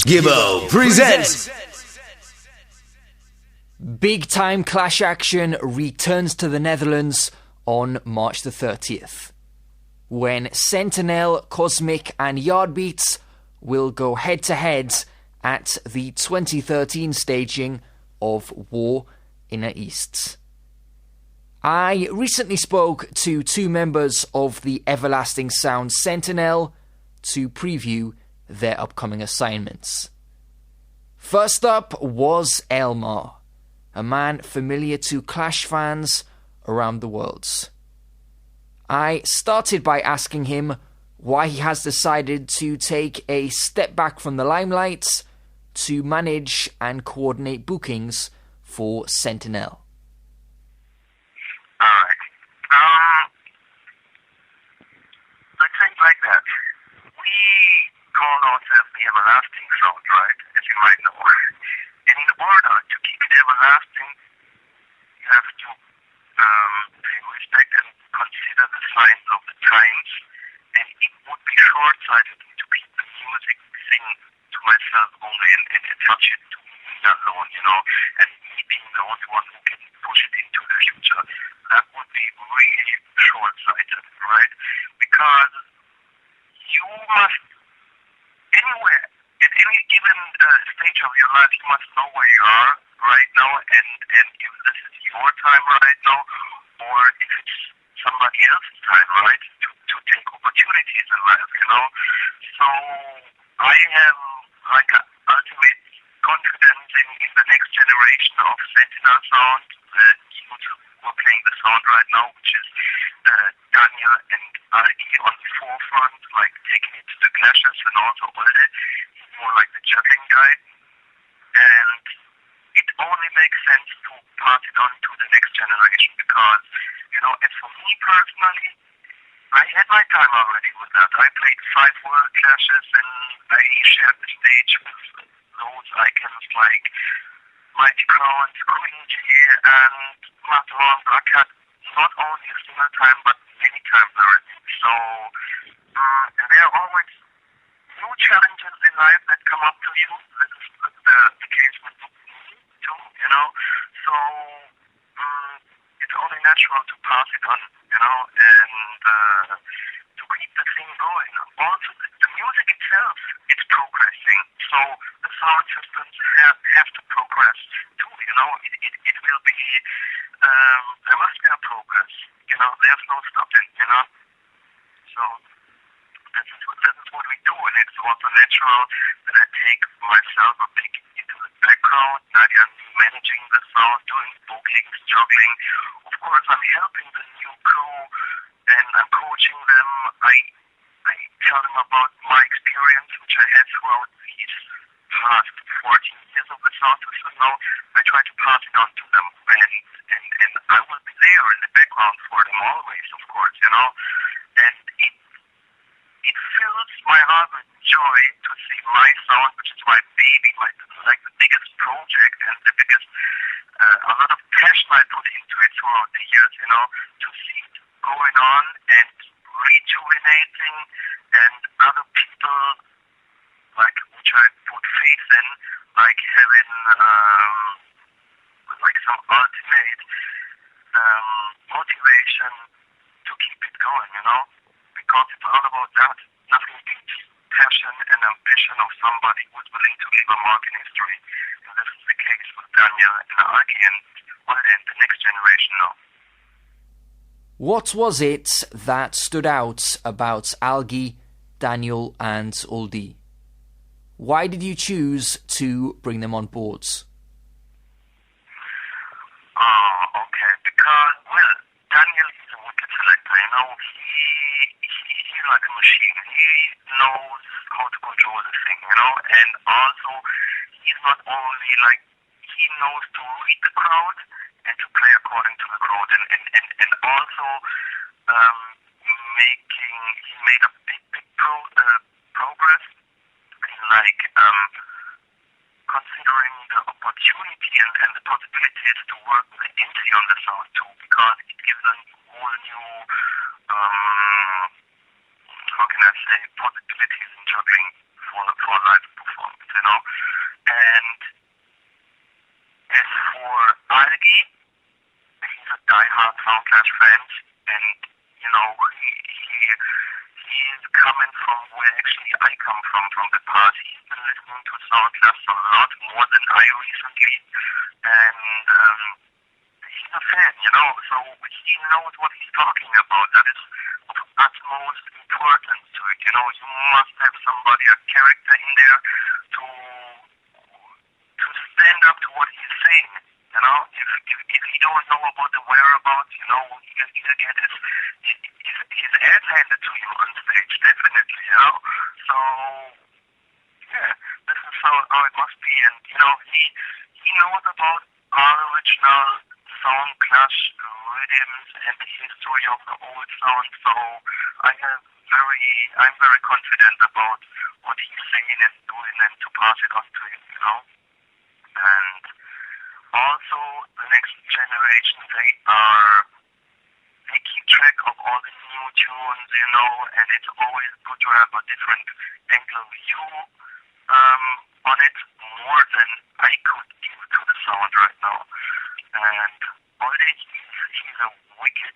Gibbo presents Big time clash action returns to the Netherlands on March the 30th, when Sentinel, Kosmik and Yardbeats will go head to head at the 2013 staging of War in the East. I recently spoke to two members of the Everlasting Sound Sentinel to preview their upcoming assignments. First up was Elmar, a man familiar to Clash fans around the world. I started by asking him why he has decided to take a step back from the limelight to manage and coordinate bookings for Sentinel. Alright. Let's say it like that. We call ourselves the Everlasting Sound, right? As you might know. And in order to keep it everlasting, you have to pay respect and consider the signs of the times. And it would be short-sighted to keep the music thing to myself only and attach it to me alone, and me being the only one who can push it into the future. That would be really short-sighted, right? Because you must, anywhere, at any given stage of your life, you must know where you are right now, and if this is your time right now, or if it's somebody else's time, right, to take opportunities in life, So I have like an ultimate confidence in the next generation of Sentinel sound, the youth who are playing the sound right now, which is Daniel and Allgi on the forefront, like taking it to the clashes, and also Olde, he's more like the juggling guy. And it only makes sense to pass it on to the next generation because, and for me personally, I had my time already with that. I played 5 world clashes and I shared the stage with those icons like Mighty Crown, Quincy and Matron, Brakat, not only a single time but many times already. So there are always new challenges in life that come up to you. This is the case with me too, So it's only natural to pass it on, and to keep the thing going. Also, the music itself, it's progressing. So the sound systems have to progress too, It will be, there must be a progress, there's no stopping, So this is what we do, and it's also natural that I take myself a bit into the background, Nadia managing the sound, doing bookings, juggling. Of course, I'm helping the new crew, and I'm coaching them. I tell them about my experience, which I had throughout these past 14 years of the sound system now. I try to pass it on to them, and I will be there in the background for them always, of course, And it fills my heart with joy to see my sound, which is my baby, like the biggest project and the biggest, a lot of passion I put into it throughout the years, to see it going on and rejuvenating, and other people, like, which I put faith in, like having, like some ultimate, motivation to keep it going, because it's all about that. Nothing beats passion and ambition of somebody who's willing to leave a mark in history. And this is the case with Daniel and Allgi and Olde and the next generation now. What was it that stood out about Allgi, Daniel and Olde? Why did you choose to bring them on board? Okay, because, well, Daniel is a wicked selector, he's like a machine. He knows how to control the thing, and also he's not only like, he knows to read the crowd and to play according to the crowd, and also he made a big progress in like considering the opportunity and the possibilities to work with the indie on the sound too, because it gives a whole new how can I say, possibilities in juggling for live performance, And as for Allgi, he's a die-hard Soundclash fan, and he is coming from where actually I come from the past. He's been listening to Soundclash a lot more than I recently, and he's a fan, so he knows what he's talking about. That is of utmost importance to it. You must have somebody, a character in there to stand up to what he's saying. If he don't know about the whereabouts, he'll get his ass handed to him on stage, definitely, So, yeah, this is how it must be. And, he knows about our original Soundclash rhythms and the history of the old sound, so I'm very confident about what he's saying and doing and to pass it on to him, And also, the next generation, they keep track of all the new tunes, and it's always good to have a different angle view on it, more than I could give to the sound right now. And Olde, he's a wicked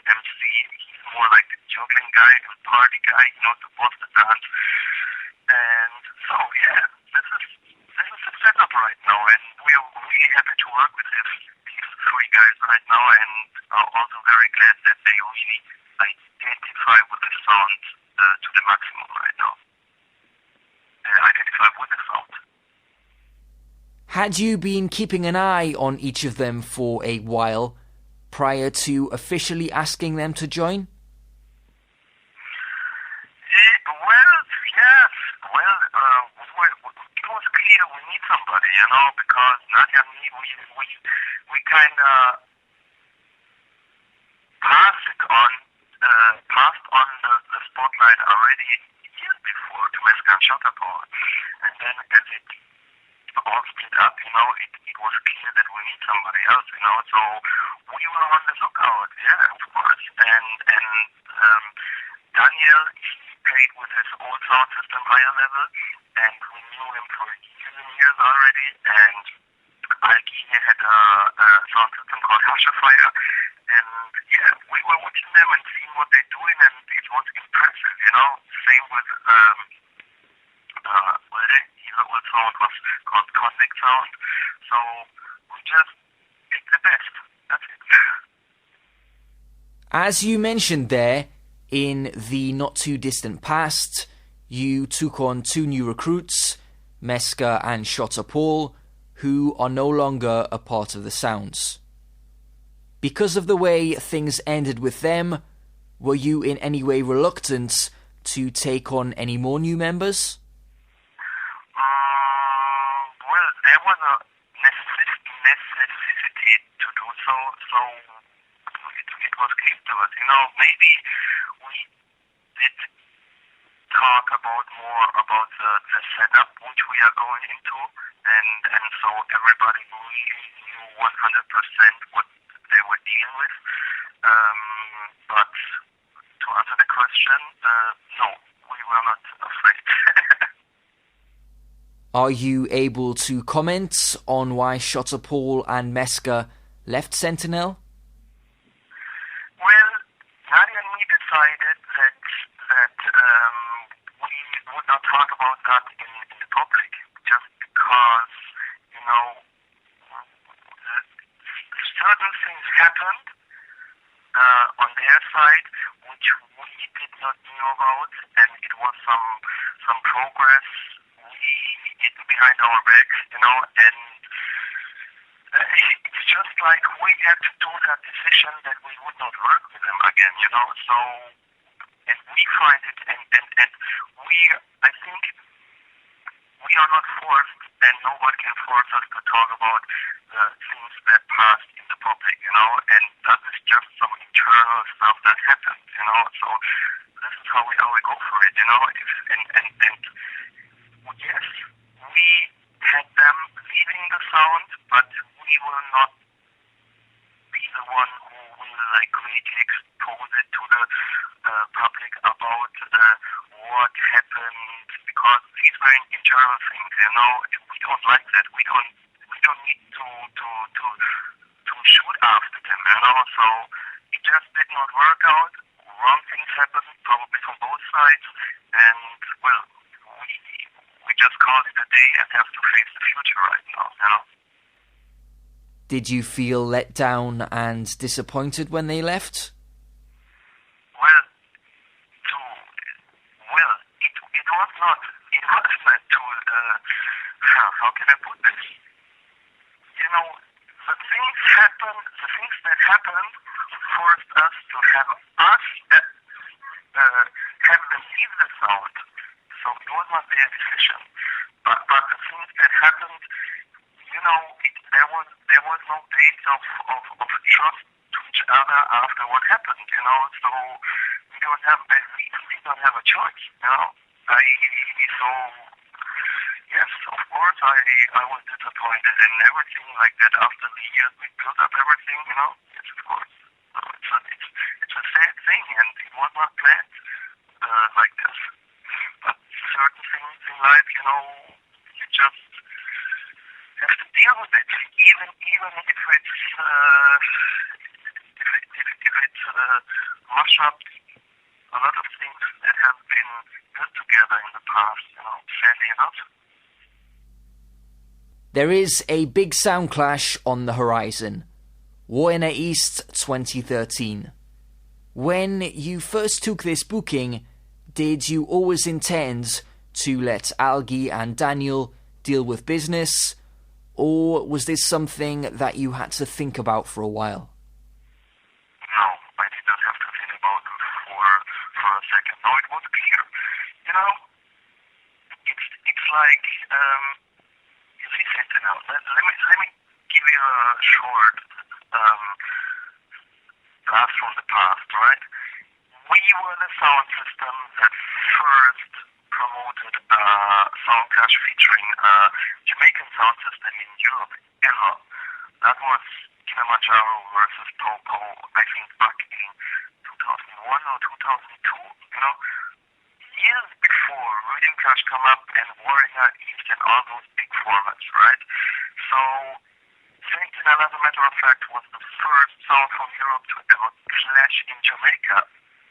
MC. He's more like the juggling guy and party guy, to boss the dance. And so, yeah, this is the setup right now, and we are really happy to work with these three guys right now, and are also very glad that they really identify with the sound to the maximum right now. Identify with the sound. Had you been keeping an eye on each of them for a while prior to officially asking them to join? It was clear we need somebody, because Nadia and me, we kind of passed on the spotlight already years before to Meska and Shotta Paul. And then as it all split up, it was clear that we need somebody else, so we were on the lookout, yeah, of course. And Daniel, he played with his old sound system higher level, and we knew him for years and years already, and Allgi had a sound system called Fire, and yeah, we were watching them and seeing what they're doing, and it was impressive, Same with Olde, his old sound was called Kosmik sound, so we just picked the best. That's it. As you mentioned there, in the not-too-distant past, you took on two new recruits, Meska and Shotta Paul, who are no longer a part of the Sounds. Because of the way things ended with them, were you in any way reluctant to take on any more new members? Well, there was a necessity to do so it was clear to us. Maybe we did talk more about the setup which we are going into, and so everybody really knew 100% what they were dealing with. But to answer the question, no, we were not afraid. Are you able to comment on why Shotta Paul and Meska left Sentinel? Well, Nadia and me decided that we would not talk about that in the public, just because, certain things happened on their side which we did not know about, and it was some progress we did behind our backs, and it's just like we had to do that decision that we would not work with them again, so, and we find it, and I think we are not forced, and nobody can force us to talk about the things that passed in the public, and that is just some internal stuff that happened, so this is how we go for it, and yes, we had them leaving the Sound, but we will not be the one who will really expose it to the public about what happened, because these very internal thing, you know. We don't like that. We don't need to shoot after them, you know. So it just did not work out. Wrong things happened, probably from both sides, and well, we just called it a day and have to face the future right now, you know. Did you feel let down and disappointed when they left? Well, it was not. It was not to. How can I put this? You know, the things that happened forced us to have them leave the sound. So it was not their decision. But the things that happened, you know, there was no base of trust to each other after what happened, you know. So we don't have a choice, you know. Yes, of course, I was disappointed in everything like that. After the years we built up everything, you know. Yes, of course. It's a sad thing, and it was not planned like this. But certain things in life, you know, you just have to deal with it, even if it's mush up a lot of things that have been built together in the past, you know, sadly enough. There is a big sound clash on the horizon. War in the East 2013. When you first took this booking, did you always intend to let Allgi and Daniel deal with business, or was this something that you had to think about for a while? No, I did not have to think about it for a second. No, it was clear. You know, it's like you see Sentinel. Let me give you a short blast from the past, right? We were the sound system that first promoted a sound clash featuring a Jamaican sound system in Europe ever. That was Kilimanjaro versus Popo, I think back in 2001 or 2002, you know. Years before, Rhythm Clash come up and Warrior East and all those big formats, right? So Sentinel, as a matter of fact, was the first sound from Europe to ever clash in Jamaica,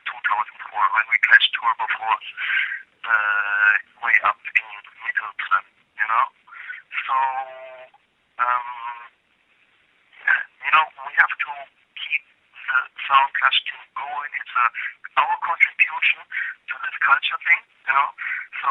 2004, when we clashed Turbo Force way up in Middleton, you know. So, you know, we have to keep the sound clash team going. It's our contribution to this culture thing, you know. So,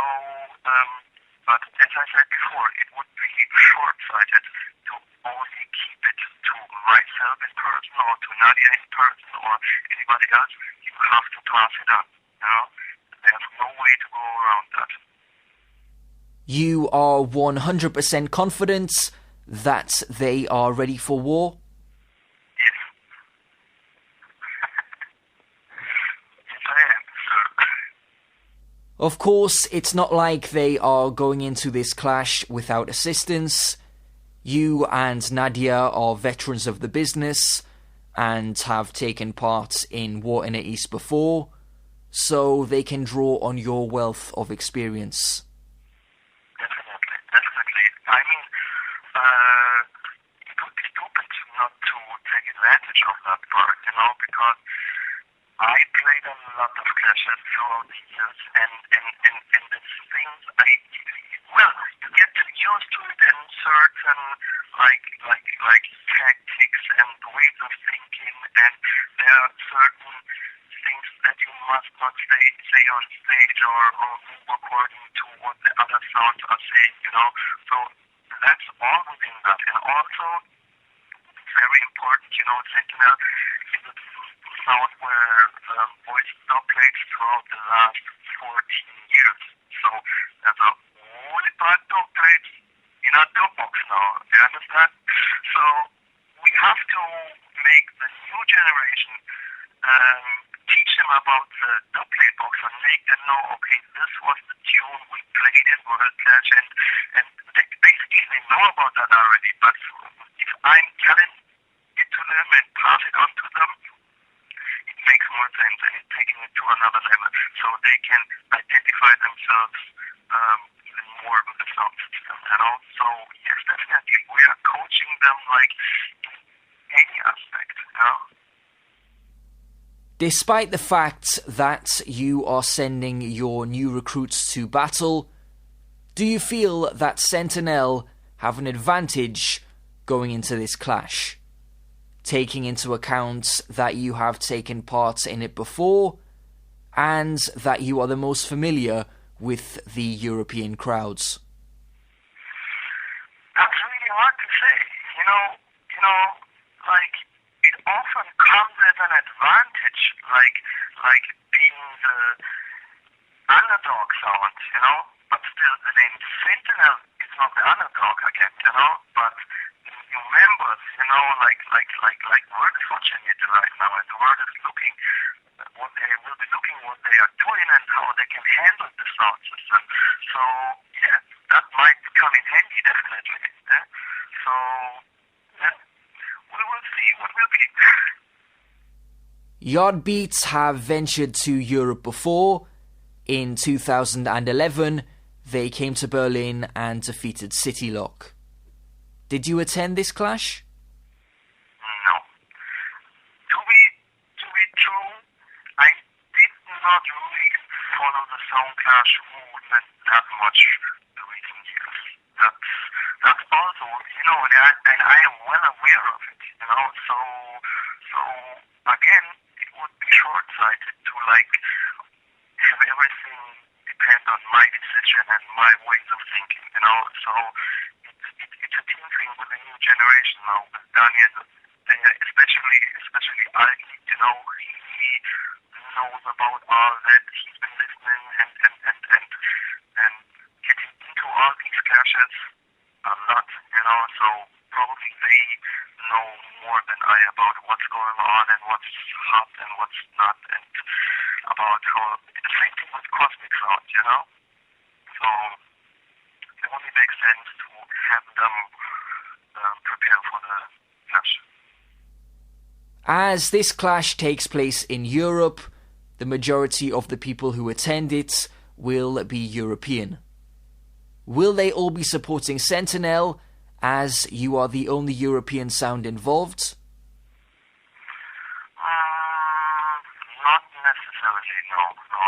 but as I said before, it would be short-sighted to only keep it to myself in person or to Nadia in person or anybody else. You have to pass it on, you know. There's no way to go around that. You are 100% confident that they are ready for war? Yes. Yes, I am, sir. Of course, it's not like they are going into this clash without assistance. You and Nadia are veterans of the business and have taken part in War in the East before, so they can draw on your wealth of experience. Definitely. I mean, it would be stupid not to take advantage of that part, you know, because I played a lot of clashes throughout the years, and the things you get used to it, and certain like tactics and ways of thinking, and there are certain things that you must not say on stage or move according to what the other sounds are saying, you know. So that's all within that, and also it's very important, you know, Sentinel is a sound where voice dub played throughout the last 14 years. So there's a whole lot of dub plates in our dub box now. You understand? So we have to make the new generation teach them about the dub plate box and make them know, okay, this was the tune we played in World Clash, and basically they know about that already. But if I'm telling it to them and pass it on to them, it makes more sense, and it's taking it to another level, so they can identify themselves even sound system, So yes, definitely, we are coaching them like in any aspect. Despite the fact that you are sending your new recruits to battle, do you feel that Sentinel have an advantage going into this clash, taking into account that you have taken part in it before and that you are the most familiar with the European crowds? That's really hard to say. Like it often comes as an advantage, like being the underdog sound. But still, the name Sentinel is not the underdog again, But the new members, like world is watching it right now, and the world is looking what they will be looking, what they are doing, and how they can handle the sound system. So yeah, that might come in handy definitely. Yeah? So yeah, we will see what will be. Yardbeats have ventured to Europe before. In 2011, they came to Berlin and defeated City Lock. Did you attend this clash? No. To be true, I did not really follow the sound clash movement that much the recent years. That's also, and I am well aware of it, So again, it would be short-sighted to have everything depend on my decision and my ways of thinking, So it's a team thing with the new generation now, with Daniel, especially Allgi, he knows about all that. He's been listening and getting into all these clashes a lot, So probably they know more than I about what's going on and what's hot and what's not, and about how the same thing with Kosmik sound, So it only makes sense to have them prepare for the clash. As this clash takes place in Europe, the majority of the people who attend it will be European. Will they all be supporting Sentinel, as you are the only European sound involved? Not necessarily, no,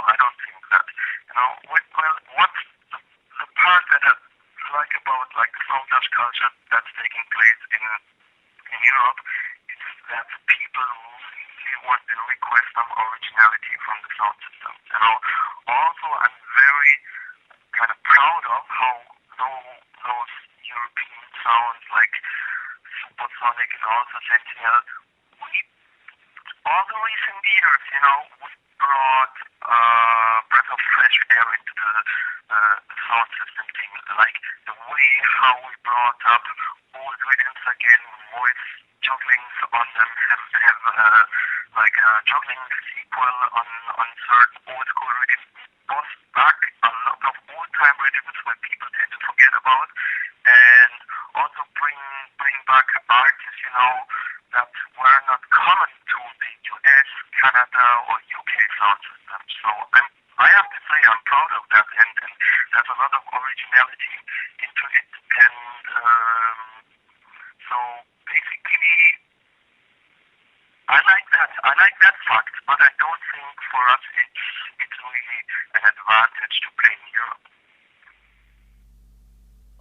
I don't think that. What's the part that I like about the sound clash culture that's taking place in Europe is that people really want to request some originality from the sound system. Also, I'm very kind of proud of how those European sounds like Supersonic and also Sentinel, all the recent years, we brought breath of fresh air into the sound system thing, like the way how we brought up old rhythms again, voice jugglings on them, have a juggling sequel on certain old school rhythms, brought back a lot of old time rhythms where people tend to forget about, and also bring back artists, that were not common to the US, Canada, or UK sound systems. So I have to say I'm proud of that, and there's a lot of originality into it, and so basically I like that fact, but I don't think for us it's really an advantage to play in Europe.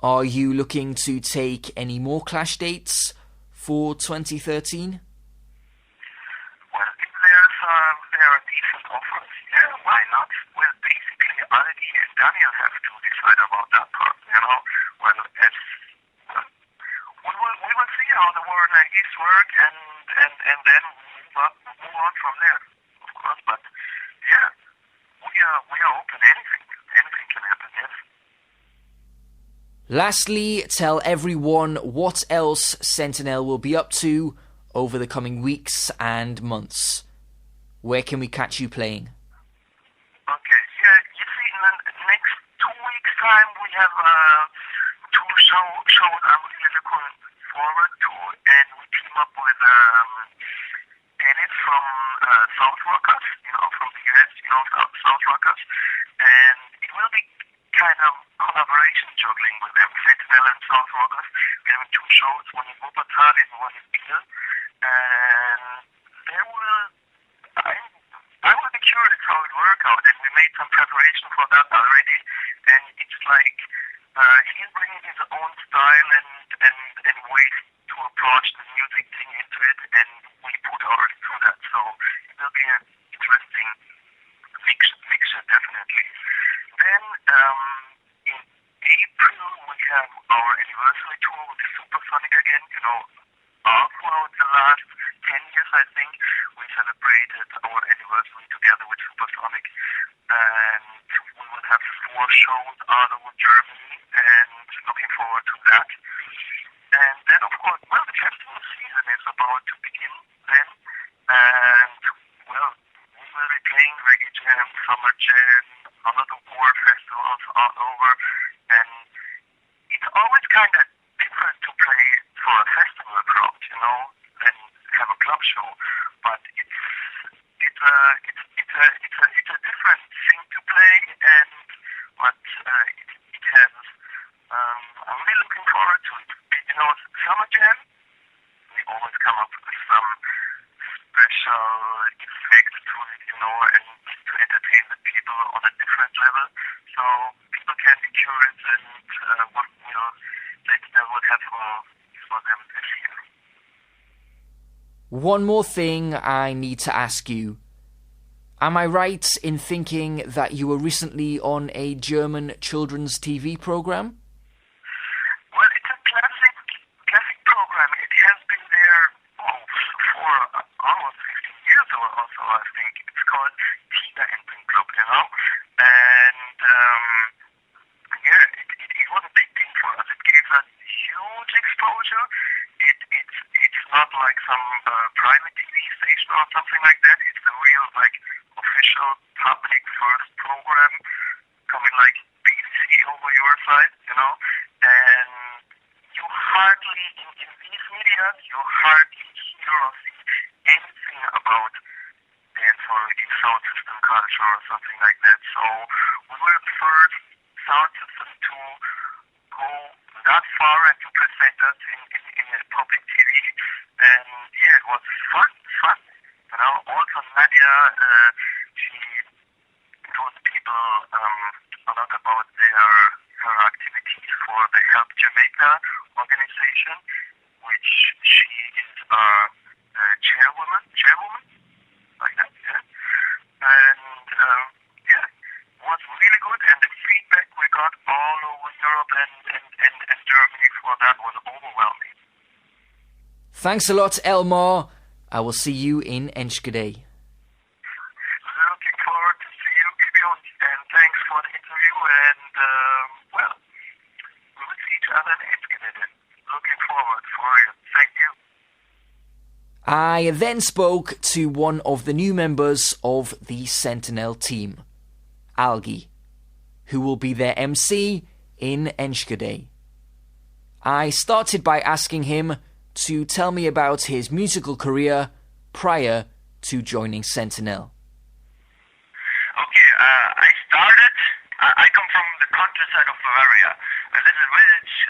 Are you looking to take any more clash dates for 2013? Well, if there are decent offers, yeah, why not? Well, basically, Allgi and Daniel have to decide about that part, Well, we will see how the war and East work, and then move on from there, of course. But yeah, we are open. Anything can happen. Yes. Lastly, tell everyone what else Sentinel will be up to over the coming weeks and months. Where can we catch you playing? Okay, yeah, you see, in the next 2 weeks' time, we have two shows I'm really looking forward to, and we team up with Dennis from Southrockers, from the US, Southrockers, and it will be kind of collaboration juggling with them, Sentinel and South August. We're having two shows, one in Wuppertal and one in Biel. And there will, I will be curious how it works out, and we made some preparation for that already. And it's like he's bringing his own style and ways to approach the music thing into it, and we put ours through that. So it will be an interesting mixture, definitely. Then in April we have our anniversary tour with Supersonic again. You know, all throughout the last 10 years, I think, we celebrated our anniversary together with Supersonic, and we will have 4 shows all over Germany, and looking forward to that. And then, of course, well, the festival season is about to begin then, and, well, we will be playing Reggae Jam, Summer Jam, a lot of war festivals all over, and it's always kind of different to play for a festival crowd, you know, than have a club show, but it's a different thing to play, and what it has. I'm really looking forward to it. You know, Summer Jam, we always come up with some special effects to it, you know, and to entertain the people on a different level, so people can be curious and what will have for them this year. One more thing I need to ask you. Am I right in thinking that you were recently on a German children's TV program? Well, it's a classic program. It has been there for almost 15 years or so, I think. It's called Tiger and Pink Club, you know? And, yeah, it was a big thing for us. It gave us huge exposure. It's not like some private TV station or something like that. It's a real, like, official public first program coming like BBC over your side, you know, and you hardly, in these media, you hardly hear or see anything about dance or sound system culture or something like that. So we were the first sound system to go that far and to present us in public TV, and yeah, it was fun. You know, also Nadia, she told people a lot about her activities for the Help Jamaica organization, which she is chairwoman, like that, yeah. And yeah, it was really good, and the feedback we got all over Europe and Germany for that was overwhelming. Thanks a lot, Elmar. I will see you in Enschede. Looking forward to see you, Gibbo, and thanks for the interview, and well, we will see each other in Enschede then. Looking forward for you. Thank you. I then spoke to one of the new members of the Sentinel team, Allgi, who will be their MC in Enschede. I started by asking him to tell me about his musical career prior to joining Sentinel. Okay, I come from the countryside of Bavaria. This is a village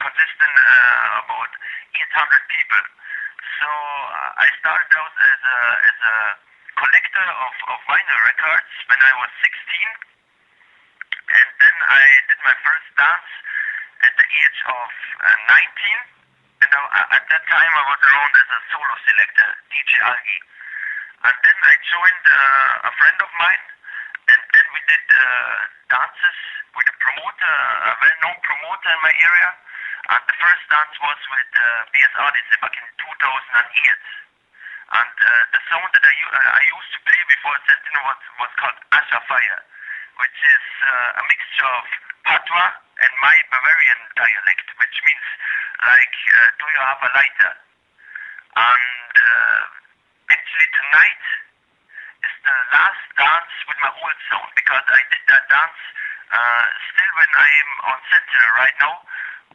consisting about 800 people. So I started out as a collector of vinyl records when I was 16, and then I did my first dance at the age of 19. And at that time I was around as a solo selector, DJ Allgi. And then I joined a friend of mine, and then we did dances with a promoter, a well-known promoter in my area. And the first dance was with BSR back in 2008. And the song that I used to play before Sentinel was called Asha Fire, which is a mixture of Patois and my Bavarian dialect, which means like, do you have a lighter? And actually tonight is the last dance with my old sound, because I did that dance still when I'm on Sentinel right now,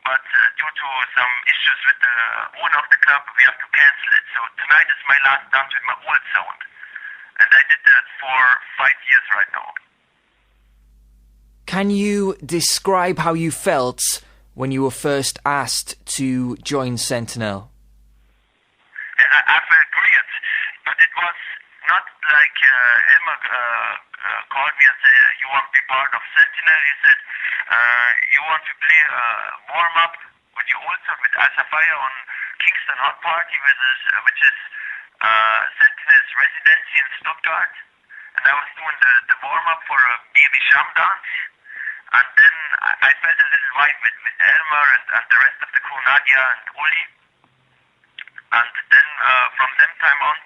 but due to some issues with the owner of the club, we have to cancel it. So tonight is my last dance with my old sound, and I did that for 5 years right now. Can you describe how you felt when you were first asked to join Sentinel? I felt great, but it was not like Elmar called me and said, you want to be part of Sentinel? He said, you want to play warm-up with your old son, with Asha Fire on Kingston Hot Party, which is Sentinel's residency in Stuttgart. And I was doing the warm-up for a baby sham dance. And then I felt a little vibe with Elmar and the rest of the crew, Nadia and Olde. And then from that time on,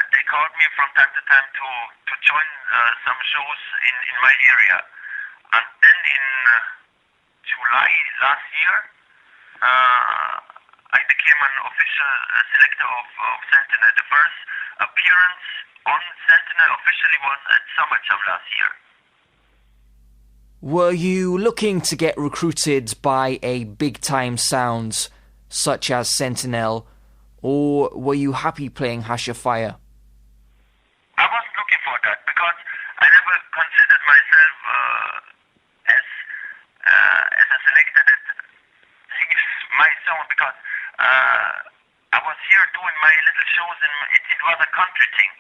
they called me from time to time to join some shows in my area. And then in July last year, I became an official selector of Sentinel. The first appearance on Sentinel officially was at Summer Jam last year. Were you looking to get recruited by a big-time sound such as Sentinel, or were you happy playing Asha Fire? I wasn't looking for that because I never considered myself as a selector that sings my song, because I was here doing my little shows and it was a country thing.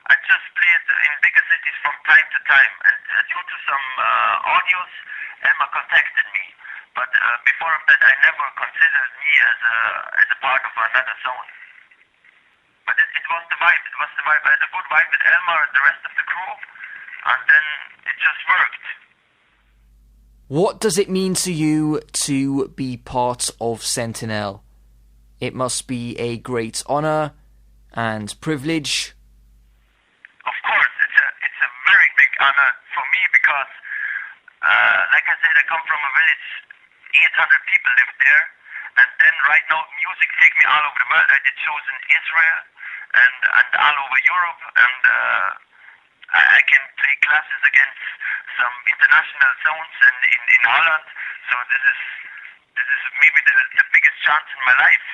I just played in bigger cities from time to time, and due to some audios, Elmar contacted me. But before that, I never considered me as a part of another zone. But it was the vibe. It was the vibe. I had a good vibe with Elmar and the rest of the crew, and then it just worked. What does it mean to you to be part of Sentinel? It must be a great honour and privilege. Of course, it's a very big honor for me because, like I said, I come from a village, 800 people live there, and then right now music takes me all over the world. I did shows in Israel and all over Europe, and I can play classes against some international zones in Holland. So this is maybe the biggest chance in my life.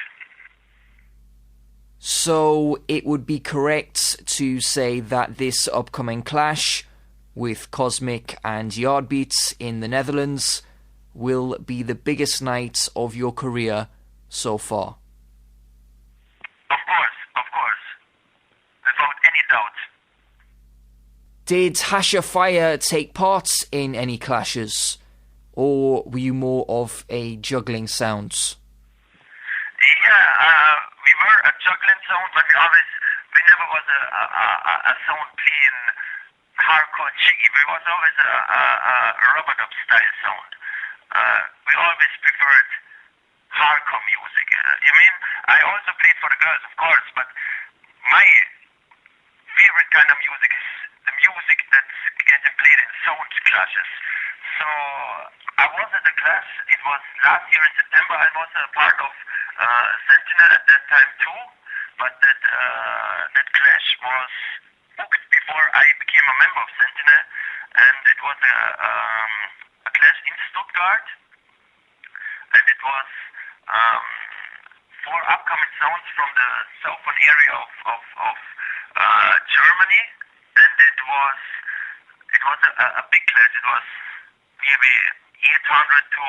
So it would be correct to say that this upcoming clash with Kosmik and Yardbeats in the Netherlands will be the biggest night of your career so far? Of course. Without any doubt. Did Asha Fire take part in any clashes? Or were you more of a juggling sounds? Yeah, we were a juggling sound, but we never was a sound playing hardcore jiggy. We was always a rub-a-dub style sound. We always preferred hardcore music. I also played for the girls, of course, but my favorite kind of music is the music that's getting played in sound clashes. So I was at the clash. It was last year in September. I was a part of Sentinel at that time too, but that clash was booked before I became a member of Sentinel, and it was a clash in Stuttgart, and it was 4 upcoming sounds from the southern area of Germany, and it was a big clash. It was maybe 800 to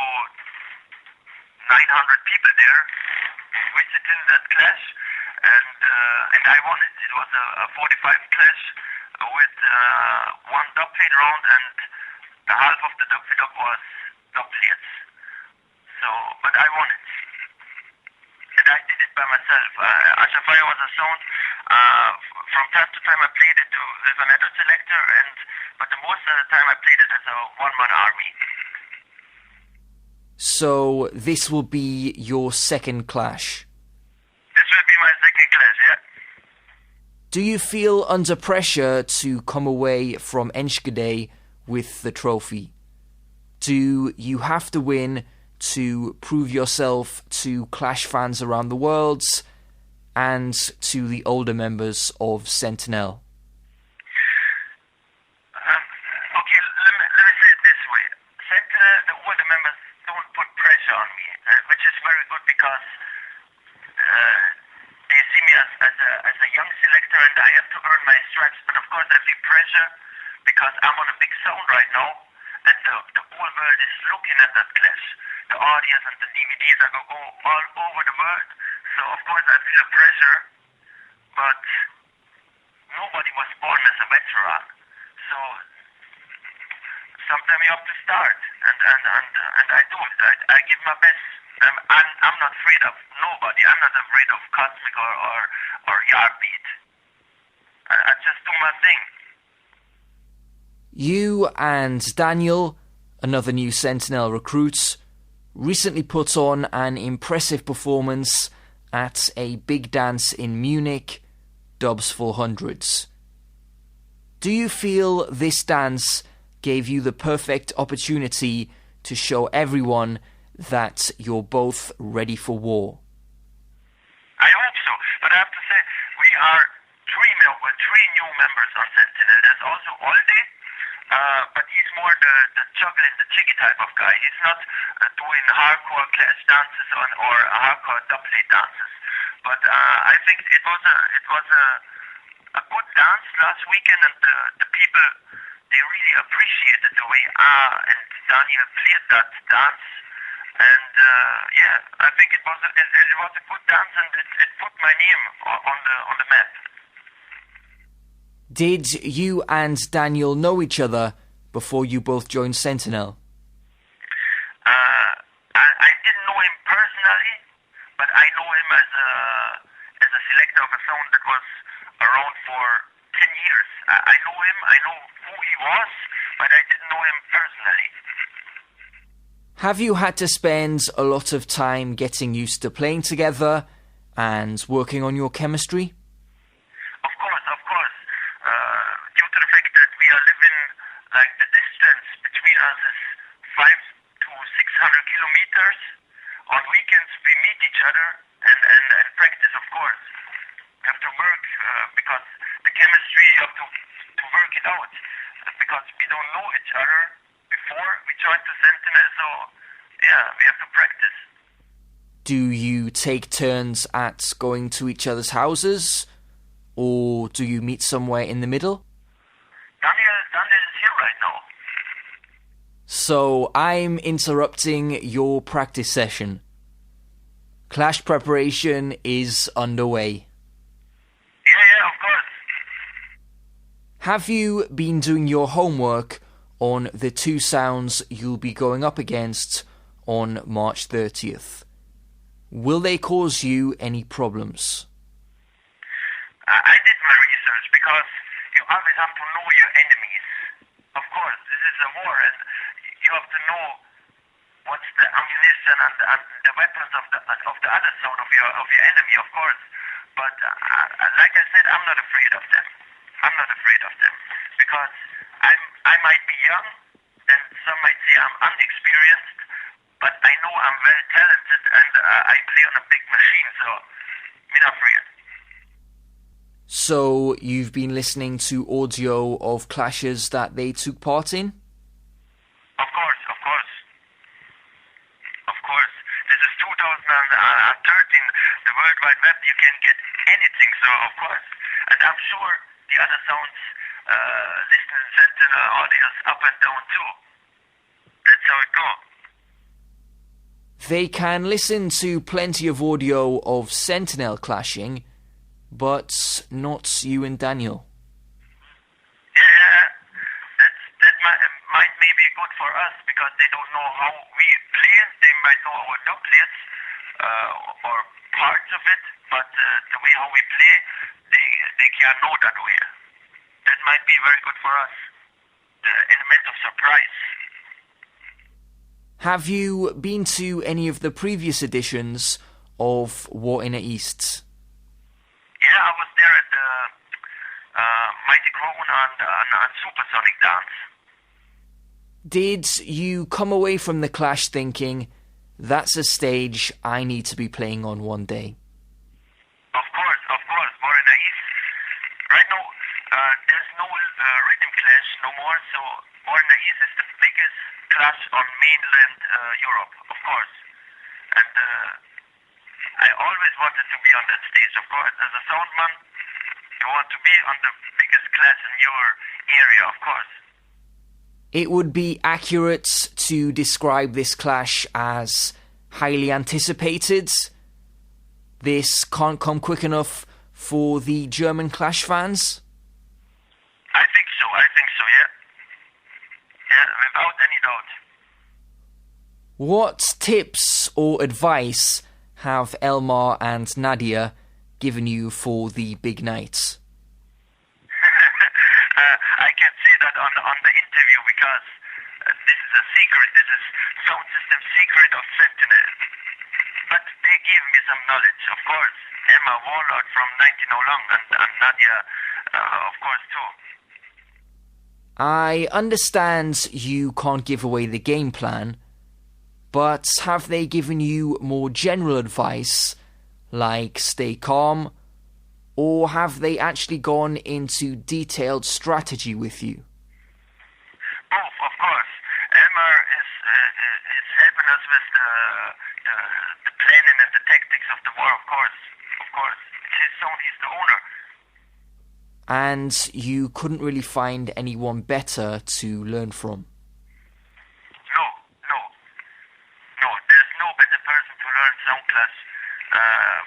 900 people there visiting that clash, and I won it. It was a 45 clash with 1 dub plate round, and the half of the dub plate was dub plates. So, but I won it. And I did it by myself. Asha Fire was a sound. From time to time I played it with another selector, but the most of the time I played it as a one-man army. So this will be your second clash? This will be my second clash, yeah. Do you feel under pressure to come away from Enschede with the trophy? Do you have to win to prove yourself to Clash fans around the world and to the older members of Sentinel? Okay, let me say it this way. Sentinel, the older members don't put pressure on me, which is very good because they see me as a young selector and I have to earn my stripes. But of course I feel pressure because I'm on a big sound right now that the whole world is looking at that clash. The audience and the DVDs are going to go all over the world. So of course I feel a pressure, but nobody was born as a veteran. So sometimes you have to start, and I do it. I give my best. I'm not afraid of nobody. I'm not afraid of Kosmik or Yardbeat. I just do my thing. You and Daniel, another new Sentinel recruit, recently put on an impressive performance at a big dance in Munich, Dubs 400s. Do you feel this dance gave you the perfect opportunity to show everyone that you're both ready for war? I hope so, but I have to say, we are three new members on Sentinel. There's also Olde, but he's more the juggling, the jiggy type of guy. He's not doing hardcore clash dances or hardcore double dances. But I think it was a good dance last weekend, and the people, they really appreciated the way and Daniel played that dance. And I think it was a good dance, and it put my name on the map. Did you and Daniel know each other before you both joined Sentinel? I didn't know him personally, but I know him as a selector of a sound that was around for 10 years. I know him, I know who he was, but I didn't know him personally. Have you had to spend a lot of time getting used to playing together and working on your chemistry? Of course. Due to the fact that we are living, like, the distance between us is 500 to 600 kilometers. On weekends we meet each other and practice, of course. We have to work because the chemistry, you have to work it out, because we don't know each other before we joined the Sentinel, so we have to practice. Do you take turns at going to each other's houses, or do you meet somewhere in the middle? Daniel is here right now. So I'm interrupting your practice session. Clash preparation is underway. Yeah, of course. Have you been doing your homework on the two sounds you'll be going up against on March 30th? Will they cause you any problems? I did my research, because you always have to know your enemies. Of course, this is a war, and you have to know what's the ammunition and the weapons of the other side of your enemy, of course. But like I said, I'm not afraid of them. Because I might be young, and some might say I'm unexperienced, but I know I'm very talented, and I play on a big machine, so I'm not afraid. So you've been listening to audio of clashes that they took part in? Of course. This is 2013, the World Wide Web, you can get anything, so of course. And I'm sure the other sounds listening to Sentinel audios up and down too. That's how it goes. They can listen to plenty of audio of Sentinel clashing, but not you and Daniel. Yeah, that might maybe good for us, because they don't know how we play. They might know our doublets or parts of it, but the way how we play, they can't know that way. That might be very good for us. The element of surprise. Have you been to any of the previous editions of War in the East? Yeah, I was there at the Mighty Crown and Supersonic Dance. Did you come away from the clash thinking, that's a stage I need to be playing on one day? Of course. War in the East. Right now, there's no rhythm clash no more, so War in the East is the biggest clash on mainland Europe, of course. And I always wanted to be on that stage, of course. As a soundman, you want to be on the biggest clash in your area, of course. It would be accurate to describe this clash as highly anticipated. This can't come quick enough for the German Clash fans? I think so, yeah. Yeah, without any doubt. What tips or advice have Elmar and Nadia given you for the big night? I can say that on the interview because this is a secret. This is sound system secret of Sentinel. But they gave me some knowledge, of course. Emma Warlord from 1901 and Nadia, of course, too. I understand you can't give away the game plan, but have they given you more general advice, like stay calm, or have they actually gone into detailed strategy with you? Both, of course. Emma is helping us with the planning and the tactics of the war, of course. He's the owner. And you couldn't really find anyone better to learn from? No. There's no better person to learn sound class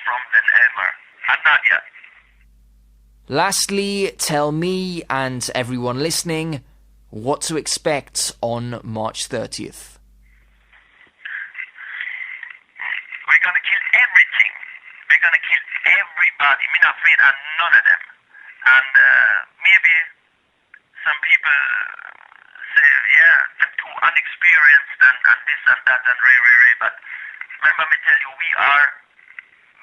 from than Elmar and Nadia. Lastly, tell me and everyone listening what to expect on March 30th. We're gonna kill everything. We're gonna kill everybody. I'm not afraid of none of them. And maybe some people say, yeah, they're too unexperienced and this and that and ray. But remember me tell you, we are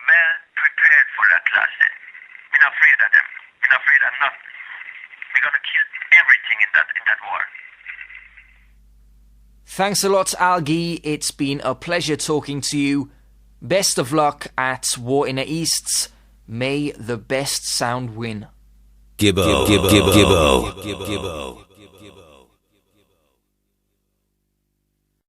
well prepared for that class. I'm not afraid of them. I'm not afraid of nothing. We're gonna kill everything in that war. Thanks a lot, Allgi. It's been a pleasure talking to you. Best of luck at War in the East. May the best sound win. Gibbo.